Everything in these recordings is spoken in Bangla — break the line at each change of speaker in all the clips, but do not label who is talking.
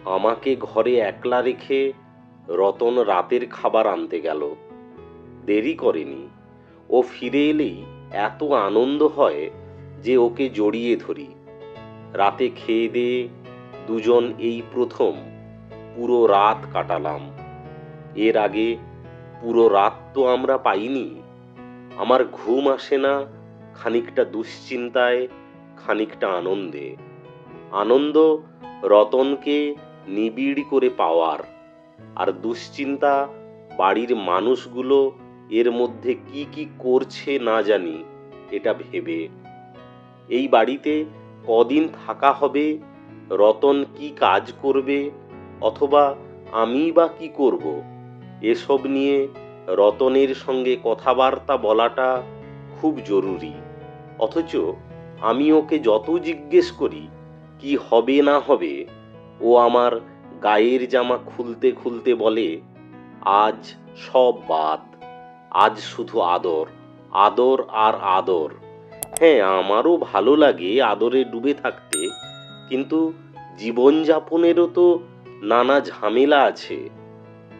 আমাকে ঘরে একলা রেখে রতন রাতের খাবার আনতে গেল। দেরি করেনি। ও ফিরে এলেই এত আনন্দ হয় যে ওকে জড়িয়ে ধরি। রাতে খেয়ে দিয়ে দুজন এই প্রথম পুরো রাত কাটালাম। এর আগে পুরো রাত তো আমরা পাইনি। আমার ঘুম আসে না, খানিকটা দুশ্চিন্তায়, খানিকটা আনন্দে। আনন্দ রতনকে নিবিড় করে পাওয়ার, আর দুশ্চিন্তা বাড়ির মানুষগুলো এর মধ্যে কি কি করছে না জানি এটা ভেবে। এই বাড়িতে কদিন থাকা হবে, রতন কি কাজ করবে, অথবা আমি বা কি করব, এসব নিয়ে রতনের সঙ্গে কথাবার্তা বলাটা খুব জরুরি। অথচ আমি ওকে যত জিজ্ঞেস করি কি হবে না হবে, ও আমার গায়ের জামা খুলতে খুলতে বলে, আজ সব বাদ, আজ শুধু আদর, আদর আর আদর। হ্যাঁ, আমারও ভালো লাগে আদরে ডুবে থাকতে, কিন্তু জীবনযাপনেরও তো নানা ঝামেলা আছে।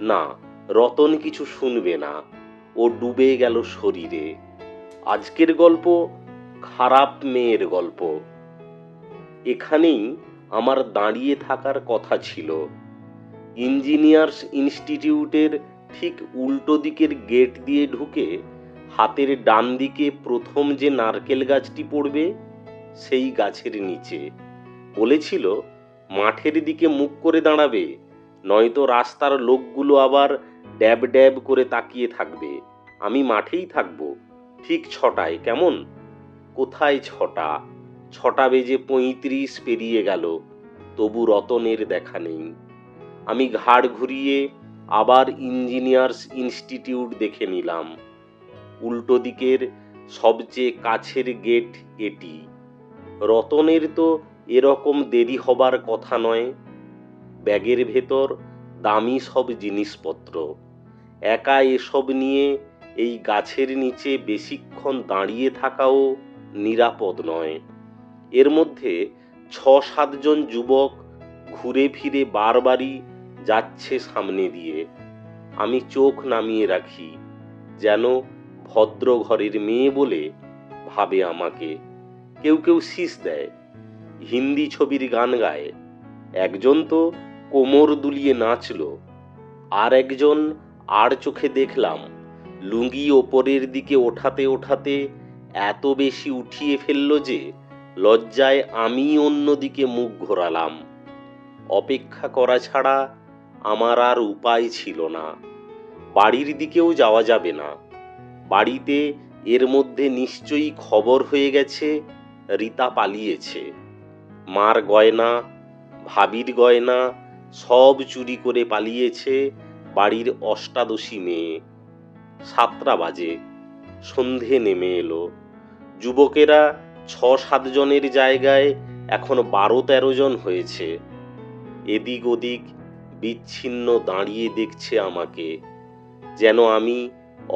না, রতন কিছু শুনবে না। ও ডুবে গেল শরীরে। আজকের গল্প খারাপ মেয়ের গল্প। এখানেই আমার দাঁড়িয়ে থাকার কথা ছিল। ইঞ্জিনিয়ার্স ইনস্টিটিউটের ঠিক উল্টো দিকের গেট দিয়ে ঢুকে হাতের ডান দিকে প্রথম যে নারকেল গাছটি পড়বে, সেই গাছের নিচে। বলেছিল মাঠের দিকে মুখ করে দাঁড়াবে, নয়তো রাস্তার লোকগুলো আবার ড্যাব ড্যাব করে তাকিয়ে থাকবে। আমি মাঠেই থাকবো, ঠিক 6টায়, কেমন? কোথায় 6টা? 6:35 পেরিয়ে গেল, তবু রতনের দেখা নেই। আমি ঘাড় ঘুরিয়ে আবার ইঞ্জিনিয়ার্স ইনস্টিটিউট দেখে নিলাম। উল্টো দিকের সবচেয়ে কাছের গেট এটি। রতনের তো এরকম দেরি হবার কথা নয়। ব্যাগের ভেতর দামি সব জিনিসপত্র। একা এসব নিয়ে এই গাছের নিচে বেশিক্ষণ দাঁড়িয়ে থাকাও নিরাপদ নয়। এর মধ্যে 6-7 জন যুবক ঘুরে ফিরে বারবারই যাচ্ছে সামনে দিয়ে। আমি চোখ নামিয়ে রাখি, যেন ভদ্র ঘরের মেয়ে বলে ভাবে আমাকে। কেউ কেউ শীষ দেয়, হিন্দি ছবির গান গায়। একজন তো কোমর দুলিয়ে নাচল। আর একজন আর চোখে দেখলাম লুঙ্গি ওপরের দিকে ওঠাতে ওঠাতে এত বেশি উঠিয়ে ফেলল যে লজ্জায় আমি অন্যদিকে মুখ ঘোরালাম। অপেক্ষা করা ছাড়া আমার আর উপায় ছিল না। বাড়ির দিকেও যাওয়া যাবে না। বাড়িতে এর মধ্যে নিশ্চয়ই খবর হয়ে গেছে রীতা পালিয়েছে। মার গয়না, ভাবির গয়না সব চুরি করে পালিয়েছে বাড়ির অষ্টাদশী মেয়ে। 7টা বাজে, সন্ধে নেমে এলো। যুবকেরা 6-7 জনের জায়গায় এখন 12-13 জন হয়েছে। এদিক ওদিক বিচ্ছিন্ন দাঁড়িয়ে দেখছে আমাকে, যেন আমি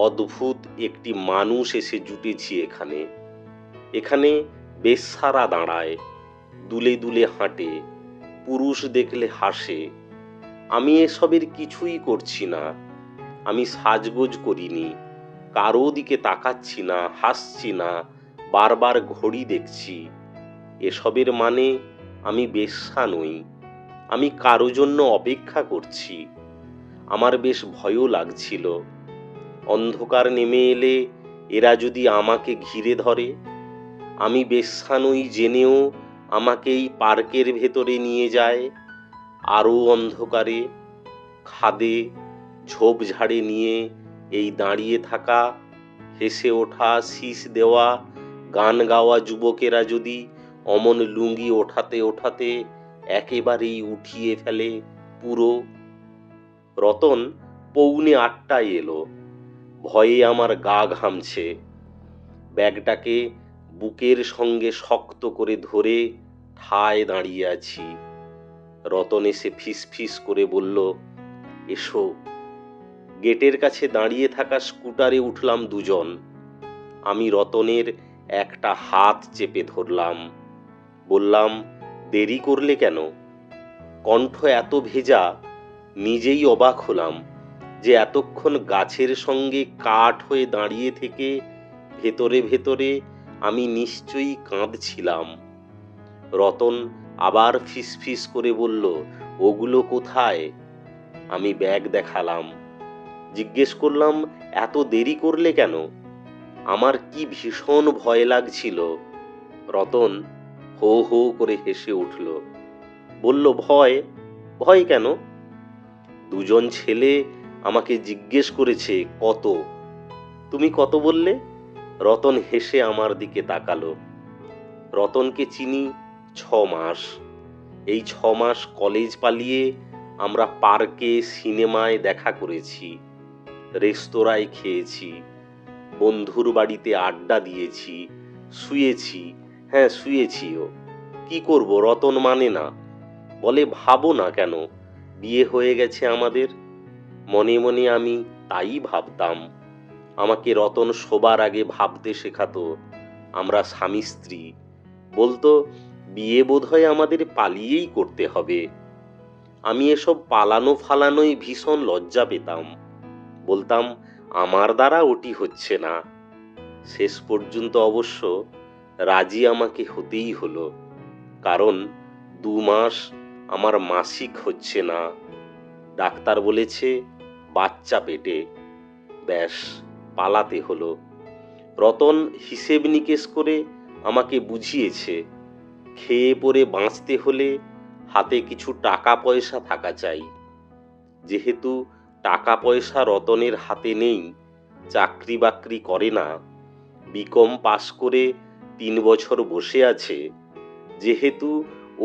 অদ্ভুত একটি মানুষ এসে জুটেছি এখানে। এখানে বেশ্যারা দাঁড়ায়, দুলে দুলে হাঁটে, পুরুষ দেখলে হাসে। আমি এসবের কিছুই করছি না। আমি সাজগোজ করিনি, কারো দিকে তাকাচ্ছি না, হাসছি না, বারবার ঘড়ি দেখছি। এসবের মানে আমি বেশ্যা নই। আমি কারো জন্য অপেক্ষা করছি। আমার বেশ ভয়ও লাগছিল। অন্ধকার নেমে এলে এরা যদি আমাকে ঘিরে ধরে, আমি বেশ্যা নই জেনেও আমাকে এই পার্কের ভেতরে নিয়ে যায়, আরও অন্ধকারে, খাদে ঝোপঝাড়ে নিয়ে এই দাঁড়িয়ে থাকা, হেসে ওঠা, শীষ দেওয়া, গান গাওয়া যুবকেরা যদি অমন লুঙ্গি ওঠাতে ওঠাতে একেবারেই উঠিয়ে ফেলে পুরো। রতন 7:45 এলো। ভয়ে আমার গা ঘামছে। ব্যাগটাকে বুকের সঙ্গে শক্ত করে ধরে ঠায় দাঁড়িয়ে আছি। রতন এসে ফিসফিস করে বলল, এসো। গেটের কাছে দাঁড়িয়ে থাকা স্কুটারে উঠলাম দুজন। আমি রতনের একটা হাত চেপে ধরলাম। বললাম, দেরি করলে কেন? কণ্ঠ এত ভেজা, নিজেই অবাক হলাম যে এতক্ষণ গাছের সঙ্গে কাঠ হয়ে দাঁড়িয়ে থেকে ভেতরে ভেতরে আমি নিশ্চয়ই কাঁদছিলাম। রতন আবার ফিসফিস করে বলল, ওগুলো কোথায়? আমি ব্যাগ দেখালাম। জিজ্ঞেস করলাম, এত দেরি করলে কেন? আমার কি ভীষণ ভয় লাগছিল। রতন হো হো করে হেসে উঠল, বলল, ভয়? ভয় কেন? দুজন ছেলে আমাকে জিজ্ঞেস করেছে কত। তুমি কত বললে? রতন হেসে আমার দিকে তাকালো। রতনকে চিনি 6 মাস। এই 6 মাস কলেজ পালিয়ে আমরা পার্কে, সিনেমায় দেখা করেছি, রেস্তোরাঁয় খেয়েছি, বন্ধুর বাড়িতে আড্ডা দিয়েছি, শুয়েছি। হ্যাঁ, শুয়েছিও। কি করব, রতন মানে না, বলে ভাবো না কেন, বিয়ে হয়ে গেছে আমাদের। মনে মনে আমি তাই ভাবতাম। আমাকে রতন শোবার আগে ভাবতে শেখাতো আমরা স্বামী স্ত্রী। বলতো, বিয়ে বোধহয় আমাদের পালিয়েই করতে হবে। আমি এসব পালানো ফালানোই ভীষণ লজ্জা পেতাম। বলতাম, আমার দ্বারা ওটি হচ্ছে না। শেষ পর্যন্ত অবশ্য রাজি আমাকে হতেই হলো, কারণ 2 মাস আমার মাসিক হচ্ছে না। ডাক্তার বলেছে বাচ্চা পেটে। ব্যাস, পালাতে হলো। রতন হিসেব নিকেশ করে আমাকে বুঝিয়েছে, খেয়ে পরে বাঁচতে হলে হাতে কিছু টাকা পয়সা থাকা চাই। যেহেতু টাকা পয়সা রতনের হাতে নেই, চাকরি বাকরি করে না, বিকম পাশ করে 3 বছর বসে আছে, যেহেতু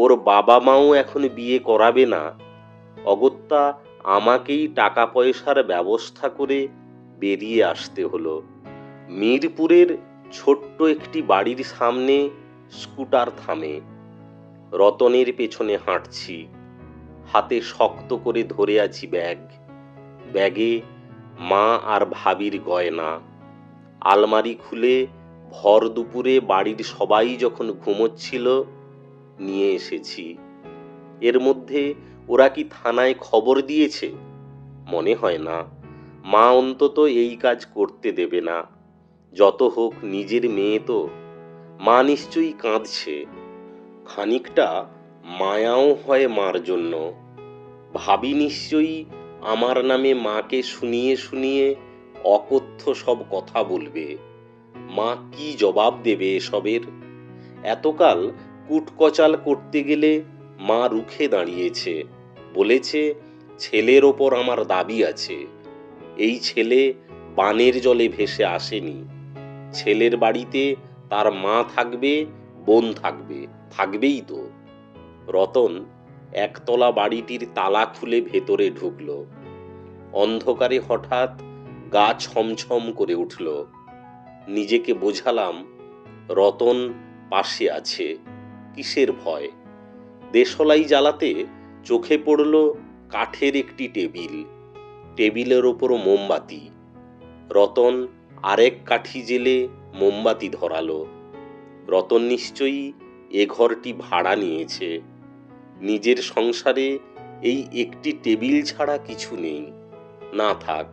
ওর বাবা মাও এখন বিয়ে করাবে না, অগত্যা আমাকেই টাকা পয়সার ব্যবস্থা করে বেরিয়ে আসতে হলো। মিরপুরের ছোট্ট একটি বাড়ির সামনে স্কুটার থামে। রতনের পেছনে হাঁটছি, হাতে শক্ত করে ধরে আছি ব্যাগ। ব্যাগে মা আর ভাবির গয়না। আলমারি খুলে ভর দুপুরে বাড়ির সবাই যখন ঘুমোচ্ছিল নিয়ে এসেছি। এর মধ্যে ওরা কি থানায় খবর দিয়েছে? মনে হয় না। মা অন্তত এই কাজ করতে দেবে না। যত হোক নিজের মেয়ে তো। মা নিশ্চয়ই কাঁদছে। খানিকটা মায়াও হয় মার জন্য। ভাবি নিশ্চয়ই আমার নামে মাকে শুনিয়ে শুনিয়ে অকথ্য সব কথা বলবে। মা কি জবাব দেবে এসবের? এতকাল কুটকচাল করতে গেলে মা রুখে দাঁড়িয়েছে, বলেছে ছেলের ওপর আমার দাবি আছে। এই ছেলে বানের জলে ভেসে আসেনি। ছেলের বাড়িতে তার মা থাকবে, বোন থাকবে, থাকবেই তো। রতন একতলা বাড়িটির তালা খুলে ভেতরে ঢুকল। অন্ধকারে হঠাৎ গা ছমছম করে উঠল। নিজেকে বোঝালাম রতন পাশে আছে, কিসের ভয়। দেশলাই জ্বালাতে চোখে পড়ল কাঠের একটি টেবিল, টেবিলের ওপর মোমবাতি। রতন আরেক কাঠি জেলে মোমবাতি ধরালো। রতন নিশ্চয়ই এ ঘরটি ভাড়া নিয়েছে। নিজের সংসারে এই একটি টেবিল ছাড়া কিছু নেই। না থাক,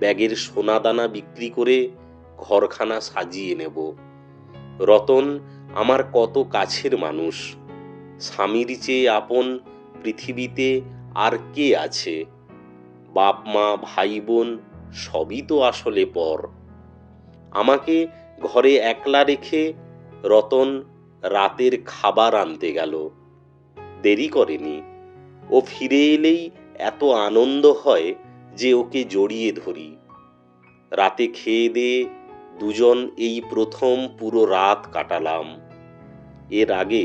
ব্যাগের সোনাদানা বিক্রি করে ঘরখানা সাজিয়ে নেব। রতন আমার কত কাছের মানুষ। স্বামীর চেয়ে আপন পৃথিবীতে আর কে আছে? বাপ মা ভাই বোন সবই তো আসলে পর। আমাকে ঘরে একলা রেখে রতন রাতের খাবার আনতে গেল। দেরি করেনি। ও ফিরে এলেই এত আনন্দ হয় যে ওকে জড়িয়ে ধরি। রাতে খেয়ে দিয়ে দুজন এই প্রথম পুরো রাত কাটালাম। এর আগে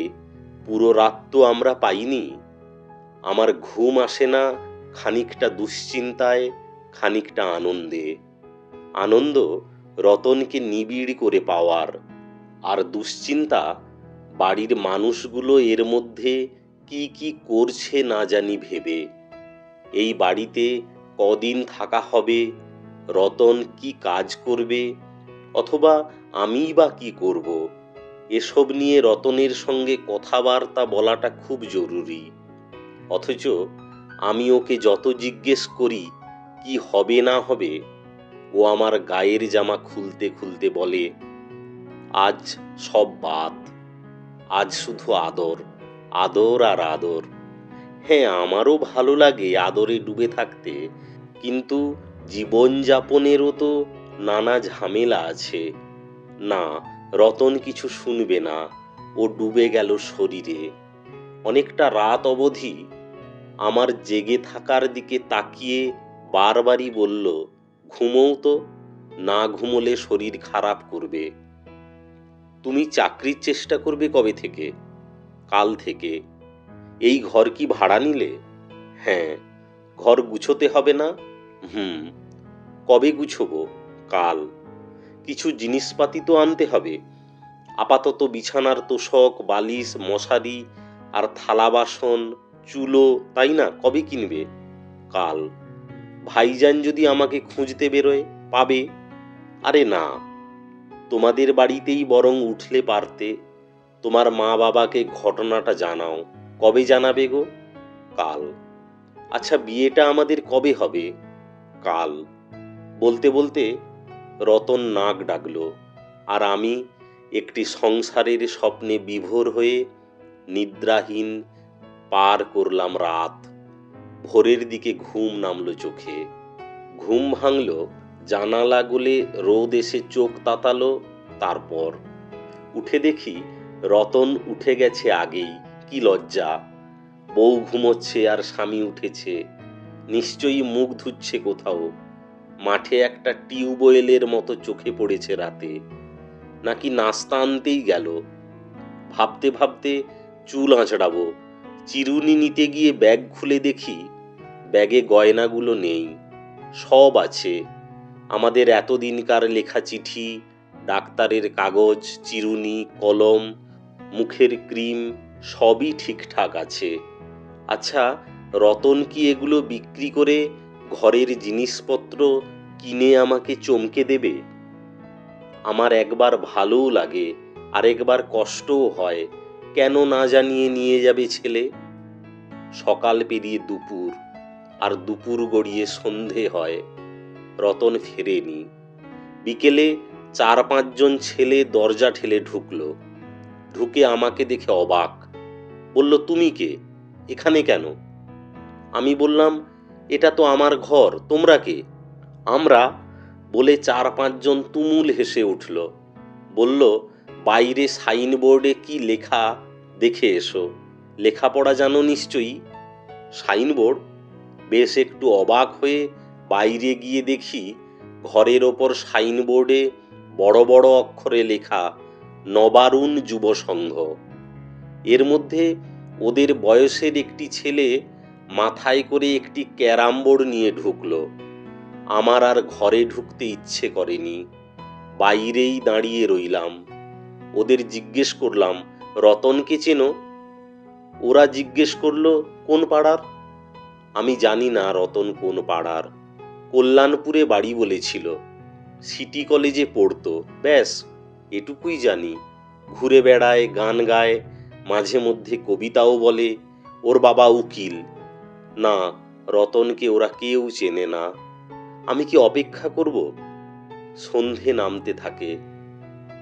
পুরো রাত তো আমরা পাইনি। আমার ঘুম আসে না, খানিকটা দুশ্চিন্তায়, খানিকটা আনন্দে। আনন্দ রতনকে নিবিড় করে পাওয়ার, আর দুশ্চিন্তা বাড়ির মানুষগুলো এর মধ্যে কি কি করছে না জানি ভেবে। এই বাড়িতে কদিন থাকা হবে, রতন কি কাজ করবে, অথবা আমিই বা কি করব, এসব নিয়ে রতনের সঙ্গে কথাবার্তা বলাটা খুব জরুরি। অথচ আমি ওকে যত জিজ্ঞেস করি কি হবে না হবে, ও আমার গায়ের জামা খুলতে খুলতে বলে, আজ সব বাদ, আজ শুধু আদর, আদর আর আদর। হ্যাঁ, আমারও ভালো লাগে আদরে ডুবে থাকতে, কিন্তু জীবনযাপনেরও তো নানা ঝামেলা আছে। না, রতন কিছু শুনবে না, ও ডুবে গেল শরীরে। অনেকটা রাত অবধি আমার জেগে থাকার দিকে তাকিয়ে বারবারই বলল, ঘুমোও তো, না ঘুমোলে শরীর খারাপ করবে। তুমি চাকরির চেষ্টা করবে কবে থেকে? কাল থেকে। এই ঘর কি ভাড়া নিলে? হ্যাঁ। ঘর গুছোতে হবে না? হুম। কবে গুছোবো? কাল। কিছু জিনিসপাতি তো আনতে হবে। আপাতত বিছানার তোশক, বালিশ, মশারি আর থালা বাসন, চুলো, তাই না? কবে কিনবে? কাল। ভাইজান যদি আমাকে খুঁজতে বেরোয়, পাবে? আরে না, তোমাদের বাড়িতেই বরং উঠলে পারতে। তোমার মা বাবাকে ঘটনাটা জানাও। কবে জানাবে গো? কাল। আচ্ছা, বিয়েটা আমাদের কবে হবে? কাল। বলতে বলতে রতন নাক ডাকলো, আর আমি একটি সংসারের স্বপ্নে বিভোর হয়ে নিদ্রাহীন পার করলাম রাত। ভোরের দিকে ঘুম নামলো চোখে। ঘুম ভাঙল, জানালা গলে রোদ এসে চোখ তাতালো। তারপর উঠে দেখি রতন উঠে গেছে আগেই। কি লজ্জা! বউ ঘুমোচ্ছে আর স্বামী উঠেছে। নিশ্চয়ই মুখ ধুচ্ছে কোথাও। মাঠে একটা টিউবওয়েলের মতো চোখে পড়েছে রাতে, নাকি নাস্তা আনতেই গেল। ভাবতে ভাবতে চুল আঁচড়াবো, চিরুনি নিতে গিয়ে ব্যাগ খুলে দেখি ব্যাগে গয়নাগুলো নেই। সব আছে, আমাদের এতদিনকার লেখা চিঠি, ডাক্তারের কাগজ, চিরুনি, কলম, মুখের ক্রিম, সবই ঠিকঠাক আছে। আচ্ছা, রতন কি এগুলো বিক্রি করে ঘরের জিনিসপত্র কিনে আমাকে চমকে দেবে? আমার একবার ভালোও লাগে, আরেকবার কষ্টও হয়। কেন না জানিয়ে নিয়ে যাবে ছেলে? সকাল পেরিয়ে দুপুর, আর দুপুর গড়িয়ে সন্ধে হয়। রতন ফেরেনি। বিকেলে 4-5 জন ছেলে দরজা ঠেলে ঢুকলো। ঢুকে আমাকে দেখে অবাক। বলল, তুমি কে? এখানে কেন? আমি বললাম, এটা তো আমার ঘর, তোমরা কে? আমরা বলে 4-5 জন তুমুল হেসে উঠল। বলল, বাইরে সাইনবোর্ডে কি লেখা দেখে এসো। লেখাপড়া জানো নিশ্চয়ই। সাইনবোর্ড? বেশ একটু অবাক হয়ে বাইরে গিয়ে দেখি ঘরের ওপর সাইনবোর্ডে বড় বড় অক্ষরে লেখা, নবারুণ যুব সংঘ। এর মধ্যে ওদের বয়সের একটি ছেলে মাথায় করে একটি ক্যারাম বোর্ড নিয়ে ঢুকলো। আমার আর ঘরে ঢুকতে ইচ্ছে করেনি, বাইরেই দাঁড়িয়ে রইলাম। ওদের জিজ্ঞেস করলাম, রতনকে চেনো? ওরা জিজ্ঞেস করলো, কোন পাড়ার? আমি জানি না রতন কোন পাড়ার। কল্যাণপুরে বাড়ি বলেছিল। সিটি কলেজে পড়তো, ব্যাস এটুকুই জানি। ঘুরে বেড়ায়, গান গায়, মাঝে মধ্যে কবিতাও বলে। ওর বাবা উকিল। না, রতনকে ওরা কেউ চেনে না। আমি কি অপেক্ষা করব? সন্ধে নামতে থাকে।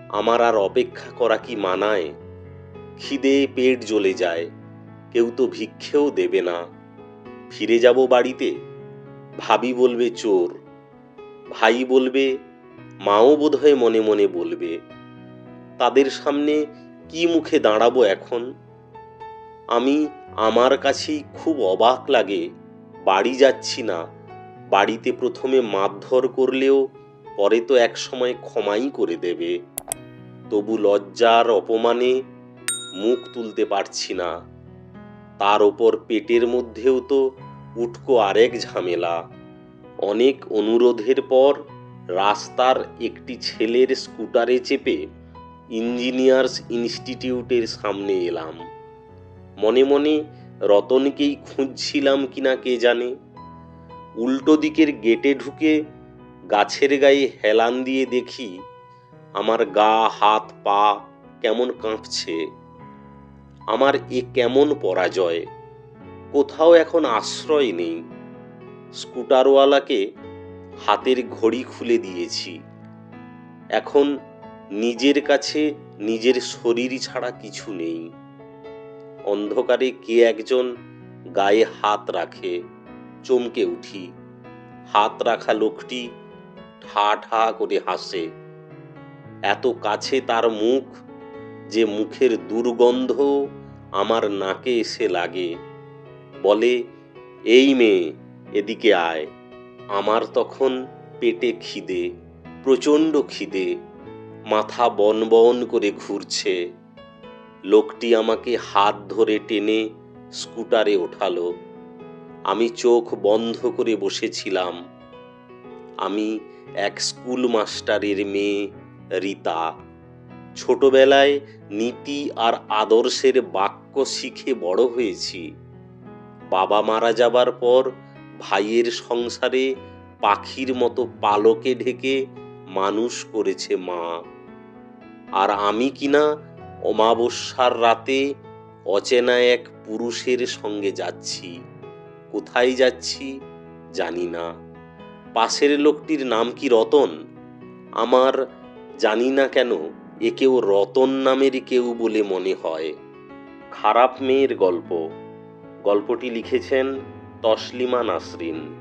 আমার আর অপেক্ষা করা কি মানায়? খিদে পেট জ্বলে যায়। কেউ তো ভিক্ষেও দেবে না। ফিরে যাব বাড়িতে। ভাবি বলবে চোর, ভাই বলবে, মাও বোধহয় মনে মনে বলবে। তাদের সামনে কি মুখে দাঁড়াবো এখন? আমি আমার কাছেই খুব অবাক লাগে। বাড়ি যাচ্ছি না। বাড়িতে প্রথমে মারধর করলেও পরে তো এক সময় ক্ষমাই করে দেবে। তবু লজ্জার অপমানে মুখ তুলতে পারছি না। তার ওপর পেটের মধ্যেও তো উটকো আরেক ঝামেলা। অনেক অনুরোধের পর রাস্তার একটি ছেলের স্কুটারে চেপে ইঞ্জিনিয়ার্স ইনস্টিটিউটের সামনে এলাম। মনে মনে রতনকেই খুঁজছিলাম কিনা কে জানে। উল্টো দিকের গেটে ঢুকে গাছের গায়ে হেলান দিয়ে দেখি আমার গা, হাত, পা কেমন কাঁপছে। আমার এ কেমন পরাজয়! কোথাও এখন আশ্রয় নেই। স্কুটারওয়ালাকে হাতের ঘড়ি খুলে দিয়েছি। এখন নিজের কাছে নিজের শরীর ছাড়া কিছু নেই। অন্ধকারে কে একজন গায়ে হাত রাখে, চমকে উঠি। হাত রাখা লোকটি ঠা ঠা করে হাসে। এত কাছে তার মুখ যে মুখের দুর্গন্ধ আমার নাকে এসে লাগে। বলে, এই মেয়ে, এদিকে আয়। আমার তখন পেটে খিদে, প্রচণ্ড খিদে, মাথা বন বন করে ঘুরছে। লোকটি আমাকে হাত ধরে টেনে স্কুটারে ওঠালো। আমি চোখ বন্ধ করে বসেছিলাম। আমি এক স্কুল মাস্টারের মেয়ে রীতা। ছোটবেলায় নীতি আর আদর্শের বাক্য শিখে বড় হয়েছি। বাবা মারা যাবার পর ভাইয়ের সংসারে পাখির মতো পালকে ঢেকে মানুষ করেছে মা। আর আমি কিনা অমাবস্যার রাতে অচেনা এক পুরুষের সঙ্গে যাচ্ছি। কোথায় যাচ্ছি জানি না। পাশের লোকটির নাম কি রতন? আমার জানি না কেন একেও রতন নামের কেউ বলে মনে হয়। খারাপ মেয়ের গল্প। গল্পটি লিখেছেন তসলিমা নাসরিন।